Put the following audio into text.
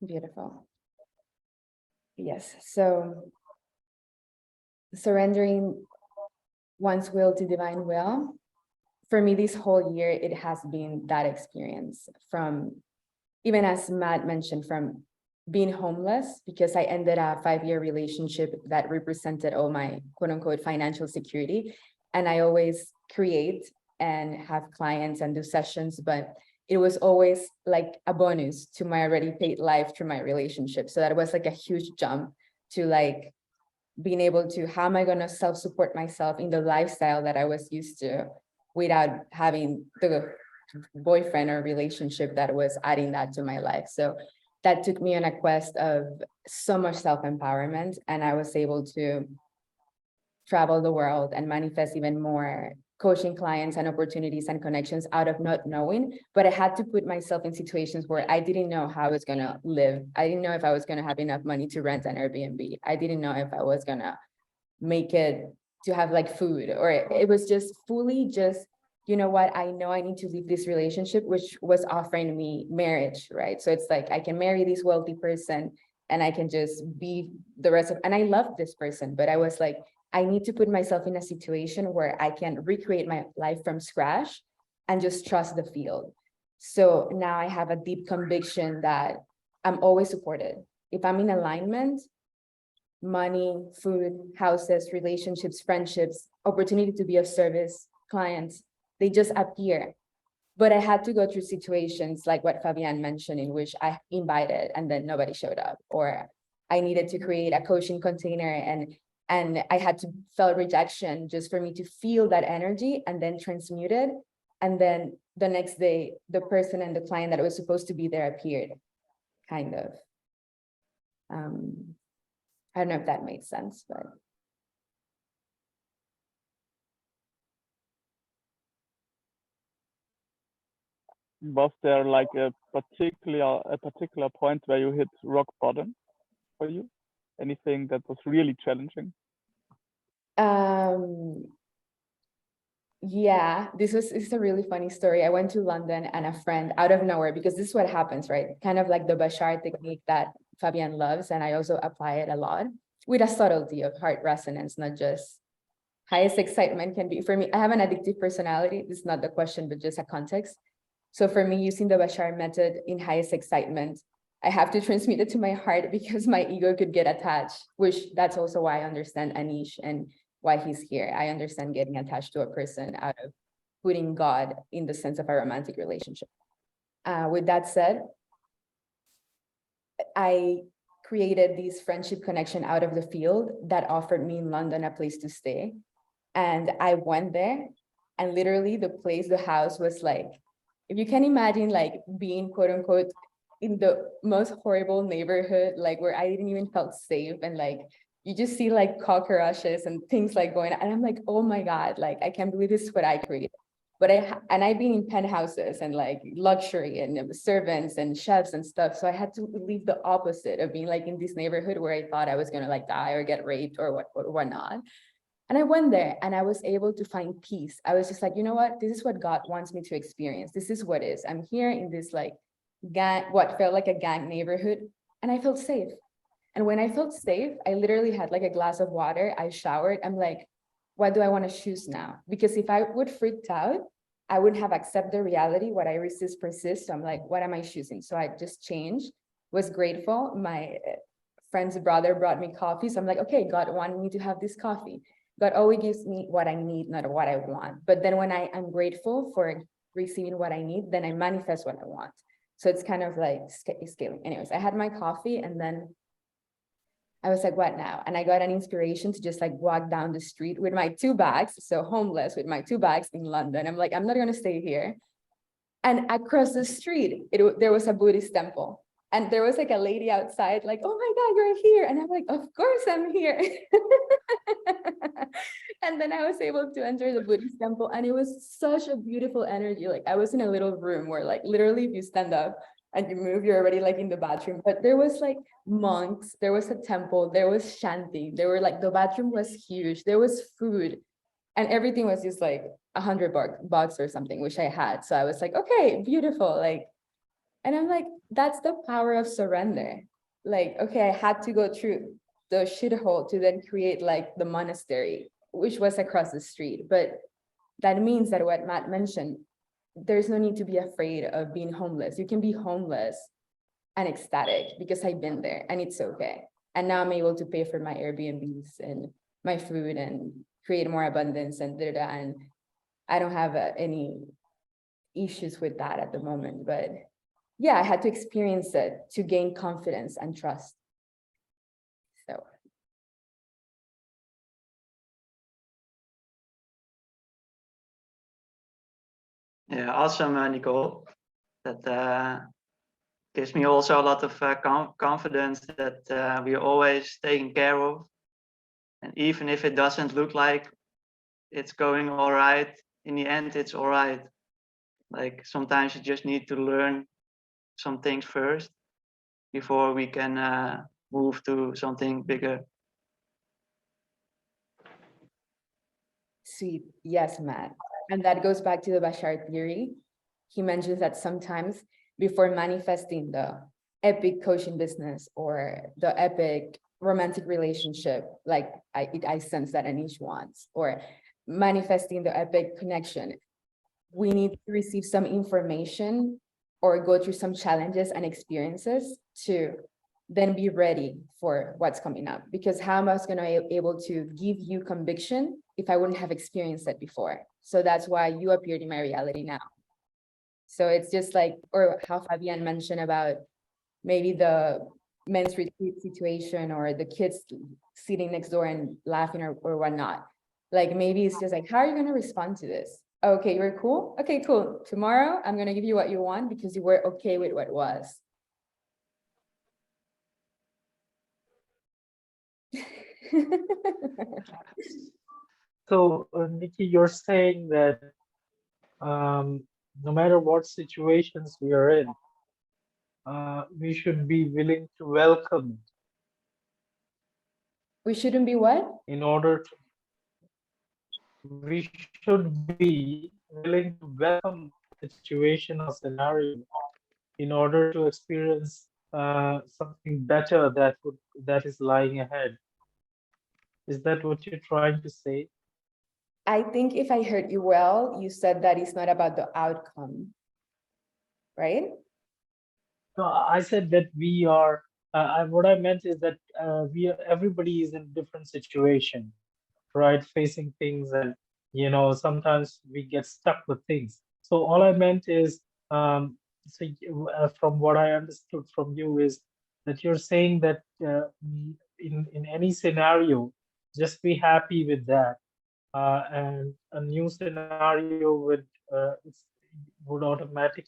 Beautiful. Yes. So surrendering one's will to divine will. For me, this whole year, it has been that experience from, even as Matt mentioned, from being homeless, because I ended a 5-year relationship that represented all my quote unquote financial security. And I always create and have clients and do sessions, but it was always like a bonus to my already paid life through my relationship. So that was like a huge jump to like being able to, how am I going to self-support myself in the lifestyle that I was used to without having the boyfriend or relationship that was adding that to my life. So that took me on a quest of so much self-empowerment, and I was able to travel the world and manifest even more coaching clients and opportunities and connections out of not knowing. But I had to put myself in situations where I didn't know how I was going to live. I didn't know if I was going to have enough money to rent an Airbnb. I didn't know if I was going to make it to have like food, or it was just fully just, you know what, I know I need to leave this relationship, which was offering me marriage, right? So it's like I can marry this wealthy person and I can just be the rest of, and I love this person, but I was like, I need to put myself in a situation where I can recreate my life from scratch and just trust the field. So now I have a deep conviction that I'm always supported. If I'm in alignment, money, food, houses, relationships, friendships, opportunity to be of service, clients, they just appear. But I had to go through situations like what Fabian mentioned, in which I invited and then nobody showed up, or I needed to create a coaching container and I had to feel rejection just for me to feel that energy and then transmute it. And then the next day, the person and the client that was supposed to be there appeared, kind of. I don't know if that made sense, but. Was there like a particular point where you hit rock bottom for you? Anything that was really challenging? Yeah, this is a really funny story. I went to London and a friend out of nowhere, because this is what happens, right? Kind of like the Bashar technique that Fabian loves, and I also apply it a lot with a subtlety of heart resonance, not just highest excitement can be. For me, I have an addictive personality. This is not the question, but just a context. So for me, using the Bashar method in highest excitement, I have to transmit it to my heart because my ego could get attached, which that's also why I understand Anish and why he's here. I understand getting attached to a person out of putting God in the sense of a romantic relationship. With that said, I created this friendship connection out of the field that offered me in London a place to stay. And I went there, and literally the house was like, if you can imagine like being quote unquote in the most horrible neighborhood, like where I didn't even felt safe, and like you just see like cockroaches and things like going on. And I'm like, oh my God, like I can't believe this is what I created. But I've been in penthouses and like luxury and servants and chefs and stuff. So I had to leave the opposite of being like in this neighborhood where I thought I was gonna like die or get raped or whatnot. And I went there and I was able to find peace. I was just like, you know what? This is what God wants me to experience. This is what is. I'm here in this like gang, what felt like a gang neighborhood, and I felt safe. And when I felt safe, I literally had like a glass of water. I showered. I'm like, what do I want to choose now? Because if I would freaked out, I wouldn't have accepted the reality. What I resist persists. So I'm like, what am I choosing? So I just changed, was grateful. My friend's brother brought me coffee. So I'm like, okay, God wanted me to have this coffee. God always gives me what I need, not what I want. But then when I am grateful for receiving what I need, then I manifest what I want. So it's kind of like scaling. Anyways, I had my coffee and then I was like, what now? And I got an inspiration to just like walk down the street with my 2 bags. So homeless with my 2 bags in London. I'm like, I'm not going to stay here. And across the street, there was a Buddhist temple. And there was like a lady outside, like, oh my God, you're here. And I'm like, of course I'm here. And then I was able to enter the Buddhist temple. And it was such a beautiful energy. Like I was in a little room where like literally if you stand up and you move, you're already like in the bathroom. But there was like monks, there was a temple, there was chanting. There were like, the bathroom was huge. There was food. And everything was just like $100 bucks or something, which I had. So I was like, okay, beautiful. Like And I'm like, that's the power of surrender. Like, okay, I had to go through the shithole to then create like the monastery, which was across the street. But that means that what Matt mentioned, there's no need to be afraid of being homeless. You can be homeless and ecstatic because I've been there and it's okay. And now I'm able to pay for my Airbnbs and my food and create more abundance and da-da-da. And I don't have any issues with that at the moment. But yeah, I had to experience it to gain confidence and trust. So. Yeah, awesome, Nicole. That gives me also a lot of confidence that we're always taken care of. And even if it doesn't look like it's going all right, in the end, it's all right. Like sometimes you just need to learn some things first before we can move to something bigger. Sweet. Yes, Matt. And that goes back to the Bashar theory. He mentions that sometimes before manifesting the epic coaching business or the epic romantic relationship, like I sense that Anish wants, or manifesting the epic connection, we need to receive some information or go through some challenges and experiences to then be ready for what's coming up. Because how am I going to be able to give you conviction if I wouldn't have experienced it before? So that's why you appeared in my reality now. So it's just like, or how Fabian mentioned about maybe the men's retreat situation or the kids sitting next door and laughing or whatnot. Like maybe it's just like, how are you going to respond to this? Okay, you're cool. Okay, cool. Tomorrow I'm going to give you what you want because you were okay with what was. So, Nikki, you're saying that no matter what situations we are in, we should be willing to welcome. We shouldn't be what? In order to, we should be willing to welcome the situation or scenario in order to experience something better that is lying ahead. Is that what you're trying to say? I think if I heard you well, you said that it's not about the outcome, right? No, I said that we are. What I meant is that everybody is in different situation, right? Facing things, and sometimes we get stuck with things. So all I meant is, from what I understood from you is that you're saying that in any scenario, just be happy with that, and a new scenario would automatically